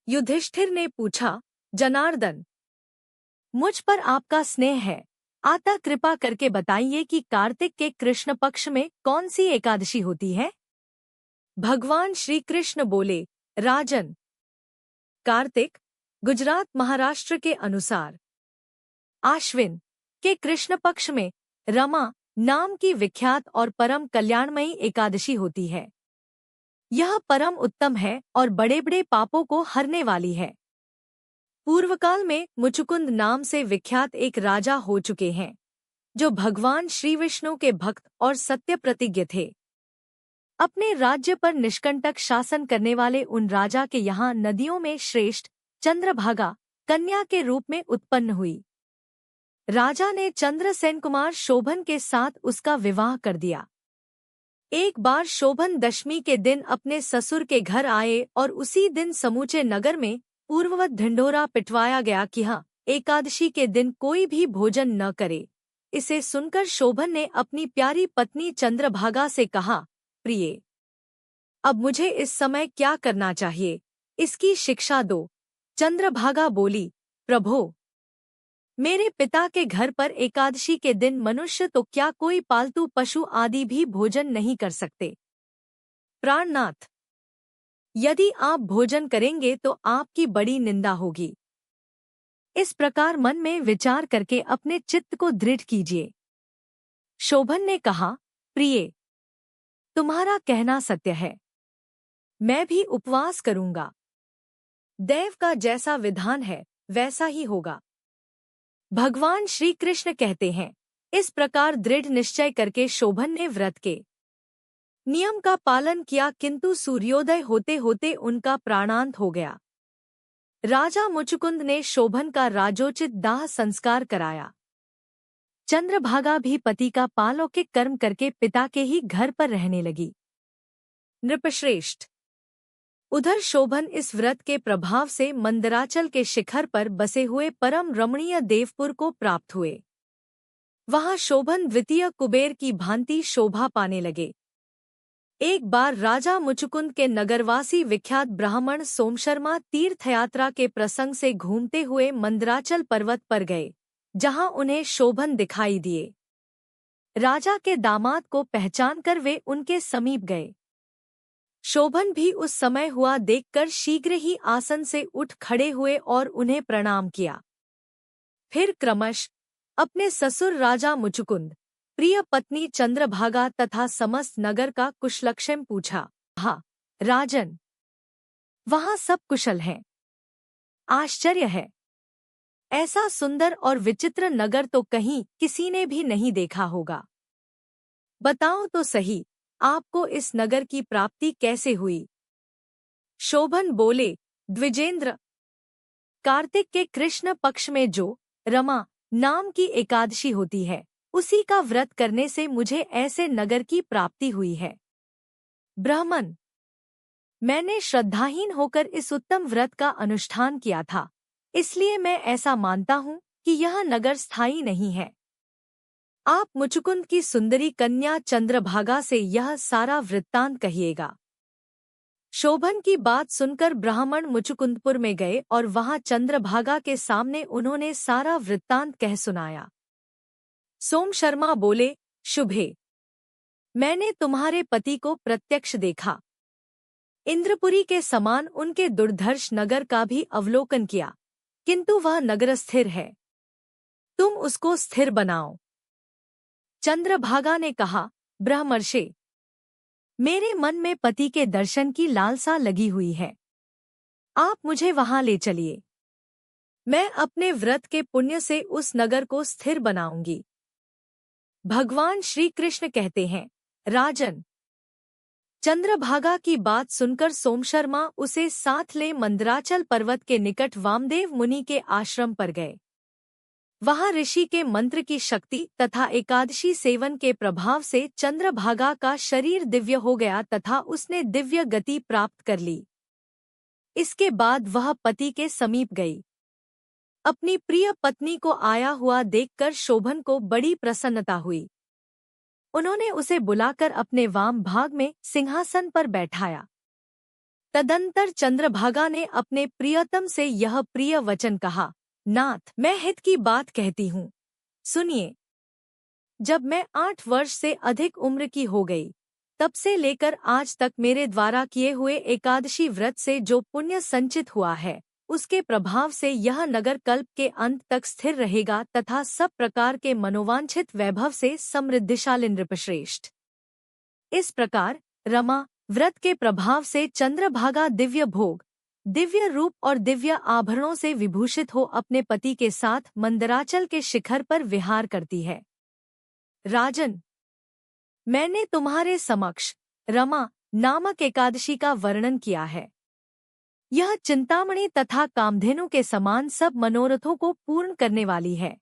युधिष्ठिर ने पूछा, जनार्दन, मुझ पर आपका स्नेह है, अतः कृपा करके बताइए कि कार्तिक के कृष्ण पक्ष में कौन सी एकादशी होती है। भगवान श्री कृष्ण बोले, राजन, कार्तिक गुजरात महाराष्ट्र के अनुसार आश्विन के कृष्ण पक्ष में रमा नाम की विख्यात और परम कल्याणमयी एकादशी होती है। यह परम उत्तम है और बड़े बड़े पापों को हरने वाली है। पूर्वकाल में मुचुकुंद नाम से विख्यात एक राजा हो चुके हैं, जो भगवान श्री विष्णु के भक्त और सत्य प्रतिज्ञ थे। अपने राज्य पर निष्कंटक शासन करने वाले उन राजा के यहाँ नदियों में श्रेष्ठ चंद्रभागा कन्या के रूप में उत्पन्न हुई। राजा ने चंद्रसेन कुमार शोभन के साथ उसका विवाह कर दिया। एक बार शोभन दशमी के दिन अपने ससुर के घर आए और उसी दिन समूचे नगर में पूर्ववत ढिंढोरा पिटवाया गया कि हाँ, एकादशी के दिन कोई भी भोजन न करे। इसे सुनकर शोभन ने अपनी प्यारी पत्नी चंद्रभागा से कहा, प्रिय, अब मुझे इस समय क्या करना चाहिए, इसकी शिक्षा दो। चंद्रभागा बोली, प्रभो, मेरे पिता के घर पर एकादशी के दिन मनुष्य तो क्या कोई पालतू पशु आदि भी भोजन नहीं कर सकते। प्राणनाथ, यदि आप भोजन करेंगे तो आपकी बड़ी निंदा होगी। इस प्रकार मन में विचार करके अपने चित्त को दृढ़ कीजिए। शोभन ने कहा, प्रिय, तुम्हारा कहना सत्य है, मैं भी उपवास करूंगा। देव का जैसा विधान है वैसा ही होगा। भगवान श्री कृष्ण कहते हैं, इस प्रकार दृढ़ निश्चय करके शोभन ने व्रत के नियम का पालन किया, किंतु सूर्योदय होते होते उनका प्राणांत हो गया। राजा मुचुकुंद ने शोभन का राजोचित दाह संस्कार कराया। चंद्रभागा भी पति का पालौकिक कर्म करके पिता के ही घर पर रहने लगी। नृपश्रेष्ठ, उधर शोभन इस व्रत के प्रभाव से मंदराचल के शिखर पर बसे हुए परम रमणीय देवपुर को प्राप्त हुए। वहां शोभन द्वितीय कुबेर की भांति शोभा पाने लगे। एक बार राजा मुचुकुंद के नगरवासी विख्यात ब्राह्मण सोमशर्मा तीर्थयात्रा के प्रसंग से घूमते हुए मंदराचल पर्वत पर गए, जहां उन्हें शोभन दिखाई दिए। राजा के दामाद को पहचानकर वे उनके समीप गए। शोभन भी उस समय हुआ देखकर शीघ्र ही आसन से उठ खड़े हुए और उन्हें प्रणाम किया। फिर क्रमश अपने ससुर राजा मुचुकुंद, प्रिय पत्नी चंद्रभागा तथा समस्त नगर का कुशलक्षेम पूछा। हाँ राजन, वहां सब कुशल हैं। आश्चर्य है, ऐसा सुंदर और विचित्र नगर तो कहीं किसी ने भी नहीं देखा होगा। बताओ तो सही, आपको इस नगर की प्राप्ति कैसे हुई। शोभन बोले, द्विजेंद्र, कार्तिक के कृष्ण पक्ष में जो रमा नाम की एकादशी होती है, उसी का व्रत करने से मुझे ऐसे नगर की प्राप्ति हुई है। ब्राह्मण, मैंने श्रद्धाहीन होकर इस उत्तम व्रत का अनुष्ठान किया था, इसलिए मैं ऐसा मानता हूँ कि यह नगर स्थायी नहीं है। आप मुचुकुंद की सुंदरी कन्या चंद्रभागा से यह सारा वृत्तांत कहिएगा। शोभन की बात सुनकर ब्राह्मण मुचुकुंदपुर में गए और वहां चंद्रभागा के सामने उन्होंने सारा वृत्तांत कह सुनाया। सोम शर्मा बोले, शुभे, मैंने तुम्हारे पति को प्रत्यक्ष देखा। इंद्रपुरी के समान उनके दुर्धर्ष नगर का भी अवलोकन किया, किंतु वह नगर स्थिर है। तुम उसको स्थिर बनाओ। चंद्रभागा ने कहा, ब्रह्मर्षि, मेरे मन में पति के दर्शन की लालसा लगी हुई है। आप मुझे वहां ले चलिए। मैं अपने व्रत के पुण्य से उस नगर को स्थिर बनाऊंगी। भगवान श्री कृष्ण कहते हैं, राजन, चंद्रभागा की बात सुनकर सोमशर्मा उसे साथ ले मंदराचल पर्वत के निकट वामदेव मुनि के आश्रम पर गए। वहां ऋषि के मंत्र की शक्ति तथा एकादशी सेवन के प्रभाव से चंद्रभागा का शरीर दिव्य हो गया तथा उसने दिव्य गति प्राप्त कर ली। इसके बाद वह पति के समीप गई। अपनी प्रिय पत्नी को आया हुआ देखकर शोभन को बड़ी प्रसन्नता हुई। उन्होंने उसे बुलाकर अपने वाम भाग में सिंहासन पर बैठाया। तदंतर चंद्रभागा ने अपने प्रियतम से यह प्रिय वचन कहा, नाथ, मैं हित की बात कहती हूँ, सुनिए। जब मैं 8 वर्ष से अधिक उम्र की हो गई, तब से लेकर आज तक मेरे द्वारा किए हुए एकादशी व्रत से जो पुण्य संचित हुआ है, उसके प्रभाव से यह नगर कल्प के अंत तक स्थिर रहेगा तथा सब प्रकार के मनोवांछित वैभव से समृद्धिशाली नृपश्रेष्ठ। इस प्रकार रमा व्रत के प्रभाव से चंद्रभागा दिव्य भोग, दिव्य रूप और दिव्य आभरणों से विभूषित हो अपने पति के साथ मंदराचल के शिखर पर विहार करती है। राजन, मैंने तुम्हारे समक्ष रमा नामक एकादशी का वर्णन किया है। यह चिंतामणि तथा कामधेनु के समान सब मनोरथों को पूर्ण करने वाली है।